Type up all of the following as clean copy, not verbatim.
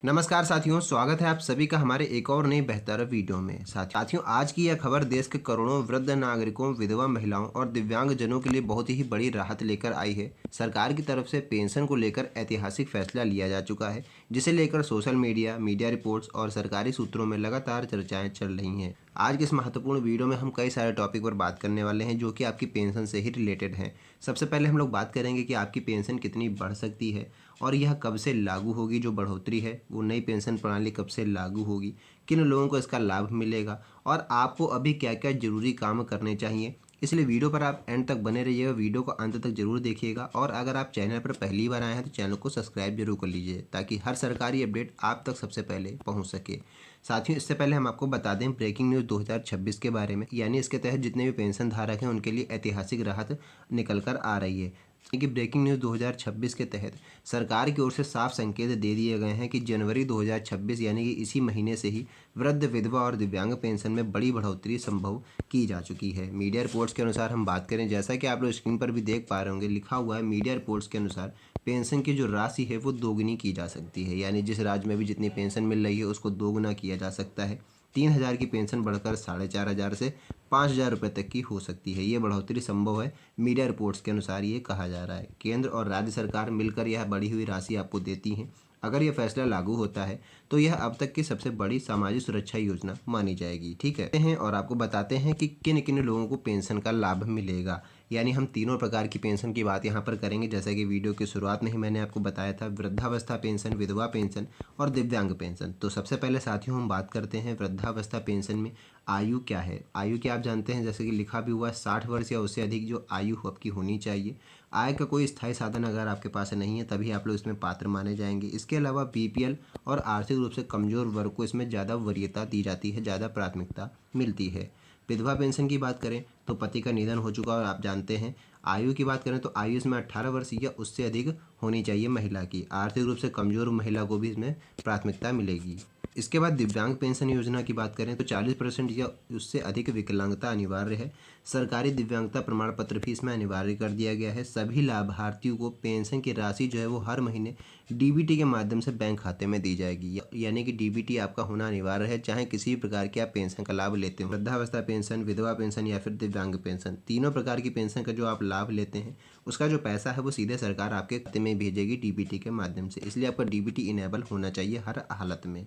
नमस्कार साथियों, स्वागत है आप सभी का हमारे एक और नई बेहतर वीडियो में। साथियों, आज की यह खबर देश के करोड़ों वृद्ध नागरिकों, विधवा महिलाओं और दिव्यांग जनों के लिए बहुत ही बड़ी राहत लेकर आई है। सरकार की तरफ से पेंशन को लेकर ऐतिहासिक फैसला लिया जा चुका है, जिसे लेकर सोशल मीडिया, मीडिया रिपोर्ट्स और सरकारी सूत्रों में लगातार चर्चाएं चल रही हैं। आज के इस महत्वपूर्ण वीडियो में हम कई सारे टॉपिक पर बात करने वाले हैं जो कि आपकी पेंशन से ही रिलेटेड हैं। सबसे पहले हम लोग बात करेंगे कि आपकी पेंशन कितनी बढ़ सकती है और यह कब से लागू होगी। जो बढ़ोतरी है वो नई पेंशन प्रणाली कब से लागू होगी, किन लोगों को इसका लाभ मिलेगा और आपको अभी क्या क्या ज़रूरी काम करने चाहिए। इसलिए वीडियो पर आप एंड तक बने रहिएगा, वीडियो को अंत तक जरूर देखिएगा। और अगर आप चैनल पर पहली बार आए हैं तो चैनल को सब्सक्राइब जरूर कर लीजिए ताकि हर सरकारी अपडेट आप तक सबसे पहले पहुंच सके। साथियों, इससे पहले हम आपको बता दें ब्रेकिंग न्यूज़ 2026 के बारे में, यानी इसके तहत जितने भी पेंशन धारक हैं उनके लिए ऐतिहासिक राहत निकल कर आ रही है। कि ब्रेकिंग न्यूज़ 2026 के तहत सरकार की ओर से साफ संकेत दे दिए गए हैं कि जनवरी 2026 यानी कि इसी महीने से ही वृद्ध, विधवा और दिव्यांग पेंशन में बड़ी बढ़ोतरी संभव की जा चुकी है। मीडिया रिपोर्ट्स के अनुसार हम बात करें, जैसा कि आप लोग स्क्रीन पर भी देख पा रहे होंगे, लिखा हुआ है मीडिया रिपोर्ट्स के अनुसार पेंशन की जो राशि है वो दोगुनी की जा सकती है। यानी जिस राज्य में भी जितनी पेंशन मिल रही है उसको दोगुना किया जा सकता है। 3,000 की पेंशन बढ़कर 4,500 से 5,000 रुपये तक की हो सकती है। ये बढ़ोतरी संभव है, मीडिया रिपोर्ट्स के अनुसार ये कहा जा रहा है। केंद्र और राज्य सरकार मिलकर यह बढ़ी हुई राशि आपको देती हैं। अगर यह फैसला लागू होता है तो यह अब तक की सबसे बड़ी सामाजिक सुरक्षा योजना मानी जाएगी। ठीक है, और आपको बताते हैं कि किन किन लोगों को पेंशन का लाभ मिलेगा। यानी हम तीनों प्रकार की पेंशन की बात यहाँ पर करेंगे, जैसा कि वीडियो की शुरुआत में ही मैंने आपको बताया था, वृद्धावस्था पेंशन, विधवा पेंशन और दिव्यांग पेंशन। तो सबसे पहले साथियों हम बात करते हैं वृद्धावस्था पेंशन में आयु क्या है। आयु क्या आप जानते हैं, जैसे कि लिखा भी हुआ है 60 वर्ष या उससे अधिक जो आयु आपकी होनी चाहिए। आय का कोई स्थायी साधन अगर आपके पास नहीं है तभी आप लोग इसमें पात्र माने जाएंगे। इसके अलावा बीपीएल और आर्थिक रूप से कमजोर वर्ग को इसमें ज़्यादा वरीयता दी जाती है, ज़्यादा प्राथमिकता मिलती है। विधवा पेंशन की बात करें तो पति का निधन हो चुका और आप जानते हैं। आयु की बात करें तो आयु इसमें 18 वर्ष या उससे अधिक होनी चाहिए महिला की। आर्थिक रूप से कमजोर महिला को भी इसमें प्राथमिकता मिलेगी। इसके बाद दिव्यांग पेंशन योजना की बात करें तो 40% या उससे अधिक विकलांगता अनिवार्य है। सरकारी दिव्यांगता प्रमाण पत्र भी इसमें अनिवार्य कर दिया गया है। सभी लाभार्थियों को पेंशन की राशि जो है वो हर महीने डीबीटी के माध्यम से बैंक खाते में दी जाएगी। यानी कि डीबीटी आपका होना अनिवार्य है, चाहे किसी भी प्रकार के आप पेंशन का लाभ लेते हो। वृद्धावस्था पेंशन, विधवा पेंशन या फिर दिव्यांग पेंशन, तीनों प्रकार की पेंशन का जो आप लाभ लेते हैं उसका जो पैसा है वो सीधे सरकार आपके खाते में भेजेगी डीबीटी के माध्यम से। इसलिए आपका डीबीटी इनेबल होना चाहिए हर हालत में।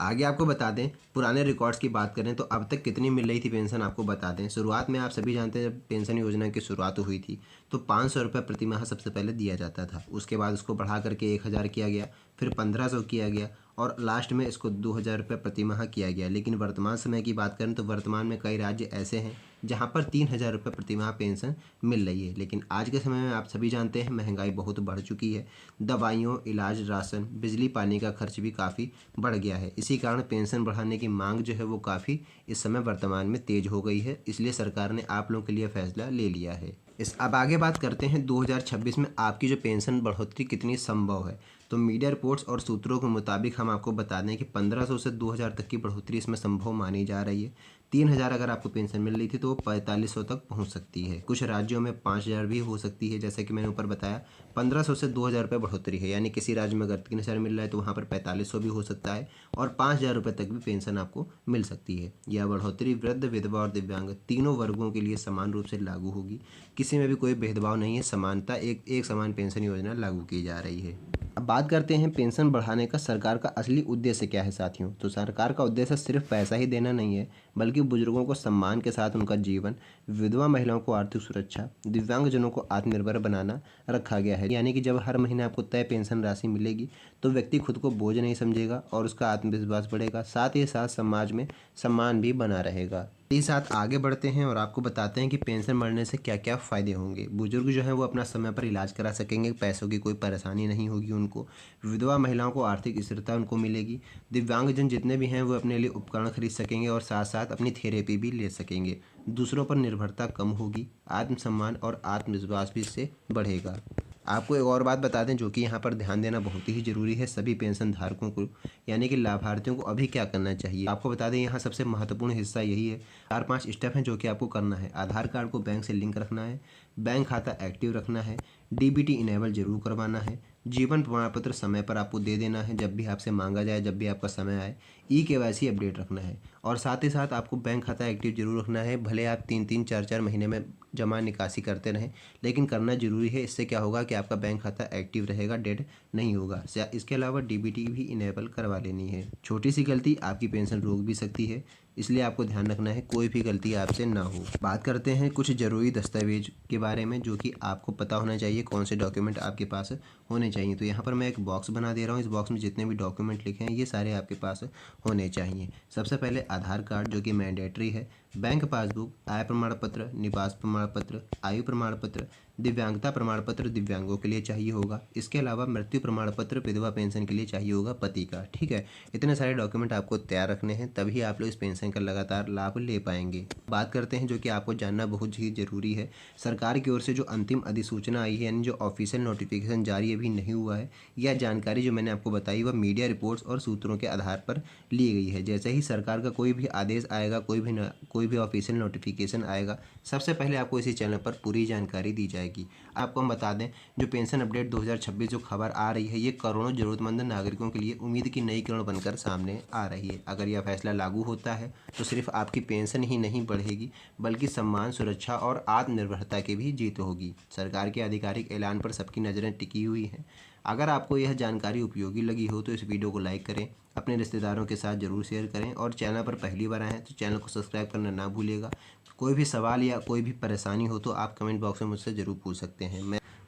आगे आपको बता दें, पुराने रिकॉर्ड्स की बात करें तो अब तक कितनी मिल रही थी पेंशन आपको बता दें। शुरुआत में आप सभी जानते हैं जब पेंशन योजना की शुरुआत हुई थी तो 500 रुपये प्रति माह सबसे पहले दिया जाता था। उसके बाद उसको बढ़ा करके 1,000 किया गया, फिर 1,500 किया गया और लास्ट में इसको 2,000 रुपये प्रति माह किया गया। लेकिन वर्तमान समय की बात करें तो वर्तमान में कई राज्य ऐसे हैं जहां पर 3,000 रुपये प्रति माह पेंशन मिल रही है। लेकिन आज के समय में आप सभी जानते हैं महंगाई बहुत बढ़ चुकी है। दवाइयों, इलाज, राशन, बिजली, पानी का खर्च भी काफ़ी बढ़ गया है। इसी कारण पेंशन बढ़ाने की मांग जो है वो काफ़ी इस समय वर्तमान में तेज हो गई है। इसलिए सरकार ने आप लोगों के लिए फैसला ले लिया है। अब आगे बात करते हैं 2026 में आपकी जो पेंशन बढ़ोतरी कितनी संभव है। तो मीडिया रिपोर्ट्स और सूत्रों के मुताबिक हम आपको बता दें कि 1,500 से 2,000 तक की बढ़ोतरी इसमें संभव मानी जा रही है। 3,000 अगर आपको पेंशन मिल रही थी तो वो 4,500 तक पहुंच सकती है। कुछ राज्यों में 5,000 भी हो सकती है, जैसे कि मैंने ऊपर बताया। 1,500 से 2,000 रुपये बढ़ोतरी है, यानी किसी राज्य में अगर 3,000 मिल रहा है तो वहाँ पर 4,500 भी हो सकता है और 5,000 रुपये तक भी पेंशन आपको मिल सकती है। यह बढ़ोतरी वृद्ध, विधवा और दिव्यांग तीनों वर्गों के लिए समान रूप से लागू होगी। किसी में भी कोई भेदभाव नहीं है, समानता, एक समान पेंशन योजना लागू की जा रही है। अब बात करते हैं पेंशन बढ़ाने का सरकार का असली उद्देश्य क्या है साथियों। तो सरकार का उद्देश्य सिर्फ पैसा ही देना नहीं है, बल्कि बुजुर्गों को सम्मान के साथ उनका जीवन, विधवा महिलाओं को आर्थिक सुरक्षा, दिव्यांगजनों को आत्मनिर्भर बनाना रखा गया है। यानी कि जब हर महीने आपको तय पेंशन राशि मिलेगी तो व्यक्ति खुद को बोझ नहीं समझेगा और उसका आत्मविश्वास बढ़ेगा, साथ ही साथ समाज में सम्मान भी बना रहेगा। इसी साथ आगे बढ़ते हैं और आपको बताते हैं कि पेंशन बढ़ने से क्या क्या फ़ायदे होंगे। बुजुर्ग जो है वो अपना समय पर इलाज करा सकेंगे, पैसों की कोई परेशानी नहीं होगी उनको। विधवा महिलाओं को आर्थिक स्थिरता उनको मिलेगी। दिव्यांगजन जितने भी हैं वो अपने लिए उपकरण खरीद सकेंगे और साथ साथ अपनी थेरेपी भी ले सकेंगे। दूसरों पर निर्भरता कम होगी, आत्मसम्मान और आत्मविश्वास भी इससे बढ़ेगा। आपको एक और बात बता दें जो कि यहाँ पर ध्यान देना बहुत ही ज़रूरी है सभी पेंशन धारकों को, यानी कि लाभार्थियों को अभी क्या करना चाहिए। आपको बता दें यहाँ सबसे महत्वपूर्ण हिस्सा यही है। 4-5 स्टेप हैं जो कि आपको करना है। आधार कार्ड को बैंक से लिंक रखना है, बैंक खाता एक्टिव रखना है, डीबीटी इनेबल जरूर करवाना है, जीवन प्रमाण पत्र समय पर आपको दे देना है, जब भी आपसे मांगा जाए, जब भी आपका समय आए। ई-केवाईसी अपडेट रखना है और साथ ही साथ आपको बैंक खाता एक्टिव जरूर रखना है। भले आप 3-3 4-4 महीने में जमा निकासी करते रहें, लेकिन करना जरूरी है। इससे क्या होगा कि आपका बैंक खाता एक्टिव रहेगा, डेड नहीं होगा। इसके अलावा डीबीटी भी इनेबल करवा लेनी है। छोटी सी गलती आपकी पेंशन रोक भी सकती है, इसलिए आपको ध्यान रखना है कोई भी गलती आपसे ना हो। बात करते हैं कुछ ज़रूरी दस्तावेज के बारे में, जो कि आपको पता होना चाहिए कौन से डॉक्यूमेंट आपके पास होने चाहिए। तो यहाँ पर मैं एक बॉक्स बना दे रहा हूँ। इस बॉक्स में जितने भी डॉक्यूमेंट लिखे हैं ये सारे आपके पास होने चाहिए। सबसे पहले आधार कार्ड, जो कि मैंडेटरी है। बैंक पासबुक, आय प्रमाण पत्र, निवास प्रमाण पत्र, आयु प्रमाण पत्र, दिव्यांगता प्रमाण पत्र दिव्यांगों के लिए चाहिए होगा। इसके अलावा मृत्यु प्रमाण पत्र विधवा पेंशन के लिए चाहिए होगा पति का। ठीक है, इतने सारे डॉक्यूमेंट आपको तैयार रखने हैं, तभी आप लोग इस पेंशन का लगातार लाभ ले पाएंगे। बात करते हैं जो कि आपको जानना बहुत ही जरूरी है। सरकार की ओर से जो अंतिम अधिसूचना आई है, यानी जो ऑफिशियल नोटिफिकेशन जारी अभी नहीं हुआ है, यह जानकारी जो मैंने आपको बताई वह मीडिया रिपोर्ट्स और सूत्रों के आधार पर ली गई है। जैसे ही सरकार का कोई भी आदेश आएगा, कोई भी ऑफिशियल नोटिफिकेशन आएगा, सबसे पहले आपको इसी चैनल पर पूरी जानकारी दी जाएगी। आपको हम बता दें, जो पेंशन अपडेट 2026 जो खबर आ रही है, ये करोड़ों जरूरतमंद नागरिकों के लिए उम्मीद की नई किरण बनकर सामने आ रही है। अगर यह फैसला लागू होता है तो सिर्फ आपकी पेंशन ही नहीं बढ़ेगी, बल्कि सम्मान, सुरक्षा और आत्मनिर्भरता की भी जीत होगी। सरकार के आधिकारिक ऐलान पर सबकी नज़रें टिकी हुई हैं। अगर आपको यह जानकारी उपयोगी लगी हो तो इस वीडियो को लाइक करें, अपने रिश्तेदारों के साथ ज़रूर शेयर करें और चैनल पर पहली बार आए हैं तो चैनल को सब्सक्राइब करना ना भूलिएगा। कोई भी सवाल या कोई भी परेशानी हो तो आप कमेंट बॉक्स में मुझसे ज़रूर पूछ सकते हैं।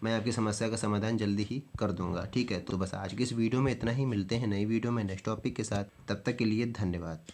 मैं आपकी समस्या का समाधान जल्दी ही कर दूंगा। ठीक है, तो बस आज की इस वीडियो में इतना ही। मिलते हैं नई वीडियो में नेक्स्ट टॉपिक के साथ। तब तक के लिए धन्यवाद।